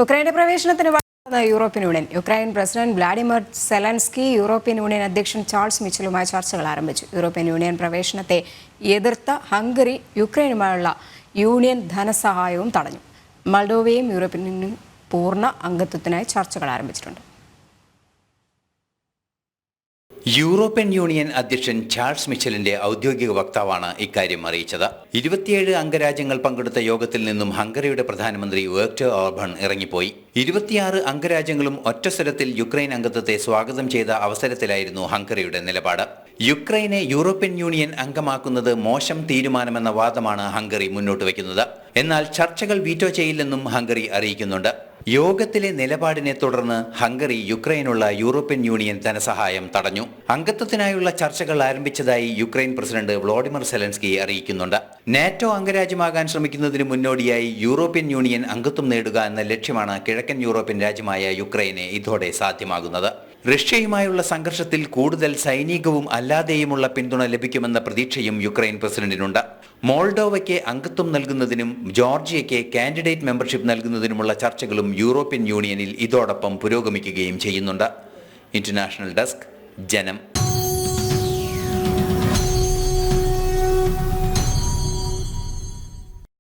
യുക്രൈന്റെ പ്രവേശനത്തിന് European union president Vladimir Zelensky European union അധ്യക്ഷൻ Charles മിച്ചലുമായി ചർച്ചകൾ ആരംഭിച്ചു. യൂറോപ്യൻ യൂണിയൻ പ്രവേശനത്തെ എതിർത്ത ഹംഗറി യുക്രൈനുമായുള്ള യൂണിയൻ ധനസഹായവും തടഞ്ഞു. മൾഡോവയും യൂറോപ്യൻ യൂണിയൻ പൂർണ്ണ അംഗത്വത്തിനായി ചർച്ചകൾ ആരംഭിച്ചിട്ടുണ്ട്. യൂറോപ്യൻ യൂണിയൻ അധ്യക്ഷൻ ചാൾസ് മിച്ചലിന്റെ ഔദ്യോഗിക വക്താവാണ് ഇക്കാര്യം അറിയിച്ചത്. 27 അംഗരാജ്യങ്ങൾ പങ്കെടുത്ത യോഗത്തിൽ നിന്നും ഹംഗറിയുടെ പ്രധാനമന്ത്രി വിക്ടർ ഓർബാൻ ഇറങ്ങിപ്പോയി. 26 അംഗരാജ്യങ്ങളും ഒറ്റസ്വരത്തിൽ യുക്രൈൻ അംഗത്വത്തെ സ്വാഗതം ചെയ്ത അവസരത്തിലായിരുന്നു ഹംഗറിയുടെ നിലപാട്. യുക്രൈനെ യൂറോപ്യൻ യൂണിയൻ അംഗമാക്കുന്നത് മോശം തീരുമാനമെന്ന വാദമാണ് ഹംഗറി മുന്നോട്ട് വയ്ക്കുന്നത്. എന്നാൽ ചർച്ചകൾ വീറ്റോ ചെയ്യില്ലെന്നും ഹംഗറി അറിയിക്കുന്നുണ്ട്. യോഗത്തിലെ നിലപാടിനെ തുടർന്ന് ഹംഗറി യുക്രൈനുള്ള യൂറോപ്യൻ യൂണിയൻ ധനസഹായം തടഞ്ഞു. അംഗത്വത്തിനായുള്ള ചർച്ചകൾ ആരംഭിച്ചതായി യുക്രൈൻ പ്രസിഡന്റ് വ്ളാഡിമിർ സെലൻസ്കി അറിയിക്കുന്നുണ്ട്. നാറ്റോ അംഗരാജ്യമാകാൻ ശ്രമിക്കുന്നതിന് മുന്നോടിയായി യൂറോപ്യൻ യൂണിയൻ അംഗത്വം നേടുക എന്ന ലക്ഷ്യമാണ് കിഴക്കൻ യൂറോപ്യൻ രാജ്യമായ യുക്രൈന് ഇതോടെ സാധ്യമാകുന്നത്. റഷ്യയുമായുള്ള സംഘർഷത്തിൽ കൂടുതൽ സൈനികവും അല്ലാതെയുമുള്ള പിന്തുണ ലഭിക്കുമെന്ന പ്രതീക്ഷയും യുക്രൈൻ പ്രസിഡന്റിനുണ്ട്. മോൾഡോവയ്ക്ക് അംഗത്വം നൽകുന്നതിനും ജോർജിയയ്ക്ക് കാൻഡിഡേറ്റ് മെമ്പർഷിപ്പ് നൽകുന്നതിനുമുള്ള ചർച്ചകളും യൂറോപ്യൻ യൂണിയനിൽ ഇതോടൊപ്പം പുരോഗമിക്കുകയും ചെയ്യുന്നുണ്ട്. ഇന്റർനാഷണൽ ഡെസ്ക്, ജനം.